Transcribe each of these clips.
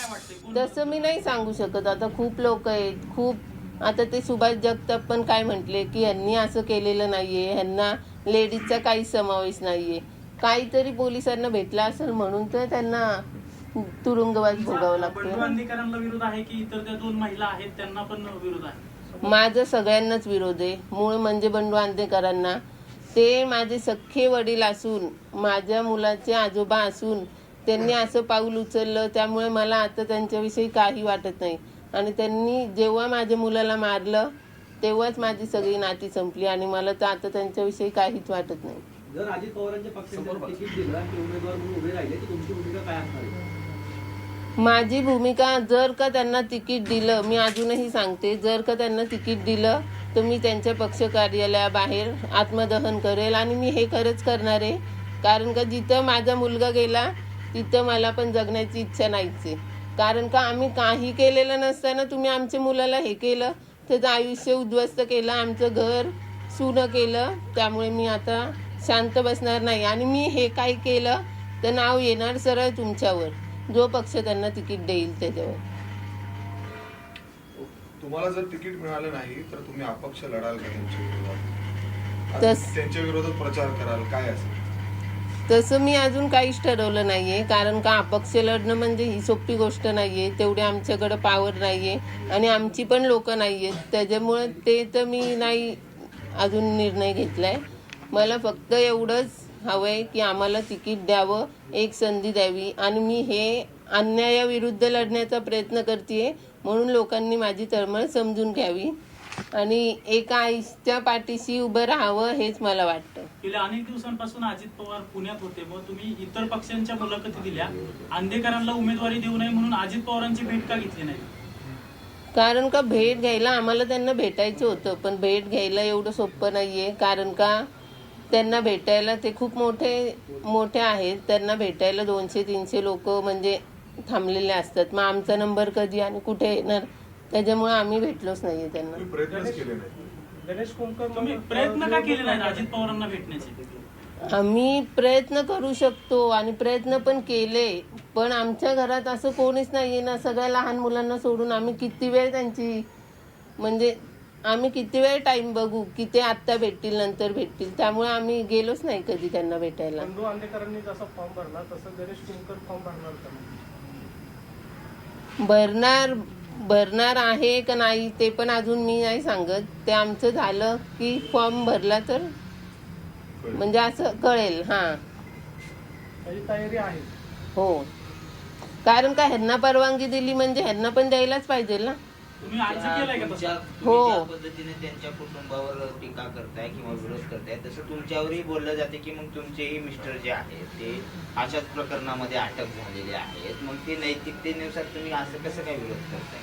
काय वाटतंय? तसं मी नाही सांगू शकत. आता खूप लोक आहेत, खूप आता ते सुभाष जगताप पण काय म्हटले की ह्यांनी असं केलेलं नाहीये, ह्यांना लेडीजचा काही समावेश नाहीये. काहीतरी पोलिसांना भेटला असेल म्हणून तर त्यांना तुरुंगवास भोगावं लागतं. बंडू अंधेकरांना विरोध आहे की इतर त्या 2 महिला आहेत त्यांना पण विरोध आहे? माझं सगळ्यांनाच विरोध आहे. मूळ म्हणजे बंडू अंधेकरांना. ते माझे सख्खे वडील असून, माझ्या मुलाचे आजोबा असून त्यांनी असं पाऊल उचललं, त्यामुळे मला आता त्यांच्याविषयी काही वाटत नाही. आणि त्यांनी जेव्हा माझ्या मुलाला मारलं तेव्हाच माझी सगळी नाती संपली आणि मला तर आता त्यांच्याविषयी काहीच वाटत नाही. जर अजित पवारांच्या पक्षाने तिकीट दिलं की उमेदवार म्हणून उभे राहिले तर तुमची भूमिका काय असणार आहे? माझी भूमिका, जर का त्यांना तिकीट दिलं, मी अजूनही सांगते, जर का त्यांना तिकीट दिलं तर मी त्यांच्या पक्ष कार्यालयाबाहेर आत्मदहन करेल. आणि मी हे खरंच करणार आहे, कारण का जिथं माझा मुलगा गेला तिथं मला पण जगण्याची इच्छा नाहीच आहे. कारण का आम्ही काही केलेलं नसताना तुम्ही आमच्या मुलाला हे केलं, त्याचं आयुष्य उद्ध्वस्त केलं, आमचं घर सुनं केलं. त्यामुळे मी आता शांत बसणार नाही. आणि मी हे काही केलं तर नाव येणार सरळ तुमच्यावर, जो पक्ष त्यांना तिकीट देईल त्याच्यावर. तुम्हाला जर तिकीट मिळालं नाही तर तुम्ही अपक्ष लढाल का त्यांच्या विरोधात? त्यांच्या विरोधात प्रचार कराल, काय असेल? तसं मी अजून काहीच ठरवलं नाहीये, कारण का अपक्ष लढणं म्हणजे ही सोपी गोष्ट नाहीये. तेवढी आमच्याकडे पॉवर नाहीये आणि आमची पण लोक नाहीयेत. त्याच्यामुळे ते तर मी नाही अजून निर्णय घेतलाय. मला फक्त एवढंच हवंय की आम्हाला तिकीट द्यावं, एक संधी द्यावी. आणि मी हे अन्यायाविरुद्ध लढण्याचा प्रयत्न करते, म्हणून लोकांनी माझी तळमळ समजून घ्यावी आणि एका आईच्या पाठीशी उभं राहावं, हेच मला वाटतं. गेल्या अनेक दिवसांपासून अजित पवार पुण्यात होते, मग तुम्ही इतर पक्षांच्या मुलाखती दिल्या, अंधेकरांना उमेदवारी देऊ नये म्हणून अजित पवारांची भेट का घेतली नाही? कारण का भेट घ्यायला आम्हाला त्यांना भेटायचं होतं, पण भेट घ्यायला एवढं सोपं नाहीये. कारण का त्यांना भेटायला ते खूप मोठे आहेत, त्यांना भेटायला 200-300 लोक म्हणजे थांबलेले असतात. मग आमचा नंबर कधी आणि कुठे येणार, त्याच्यामुळे आम्ही भेटलोच नाहीये त्यांना. प्रयत्नच केले नाही. गणेश कोमकर, तुम्ही प्रयत्न का केले नाहीत अजित पवारांना भेटण्याचे? आम्ही प्रयत्न करू शकतो आणि प्रयत्न पण केले, पण आमच्या घरात असं कोणीच नाहीये ना. सगळ्या लहान मुलांना सोडून आम्ही किती वेळ त्यांची म्हणजे आम्ही किती वेळ टाइम बघू की ते आत्ता भेटतील नंतर भेटतील. त्यामुळे आम्ही गेलोच नाही कधी त्यांना भेटायला. बंडू अंधेकरांनी जसा फॉर्म भरला तसं गणेश कोमकर फॉर्म भरणार का? भरणार आहे का नाही ते पण अजून मी नाही सांगत. ते आमचं झालं की फॉर्म भरला तर म्हणजे असं कळेल. त्याची तयारी आहे. हो, कारण का ह्यांना परवानगी दिली म्हणजे ह्यांना पण द्यायलाच पाहिजे ना. तुम्ही अर्ज केलाय का तसा? हो. ज्या पद्धतीने त्यांच्या कुटुंबावर टीका करताय किंवा विरोध करताय, तसं तुमच्यावरही बोललं जाते की मग तुमचेही मिस्टर जे आहेत ते अशाच प्रकरणामध्ये अटक झालेले आहेत, मग ते नैतिकतेनुसार तुम्ही असं कसं काय विरोध करताय?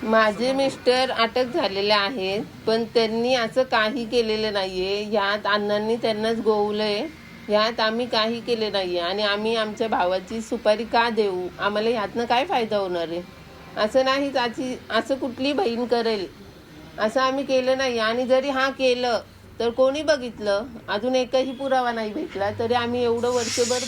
माझे मिस्टर अटक झालेले आहेत, पण त्यांनी असं काही केलेलं नाहीये. ह्यात अण्णांनी त्यांनाच गोवलंय, ह्यात आम्ही काही केले नाहीये. आणि आम्ही आमच्या भावाची सुपारी का देऊ? आम्हाला ह्यातनं काय फायदा होणार आहे? असं नाही, असं कुठली बहीण करेल असं आम्ही केलं नाही. आणि जरी केलं तर कोणी बघितलं? अजून एकही पुरावा नाही भेटला, तरी आम्ही एवढं वर्षभर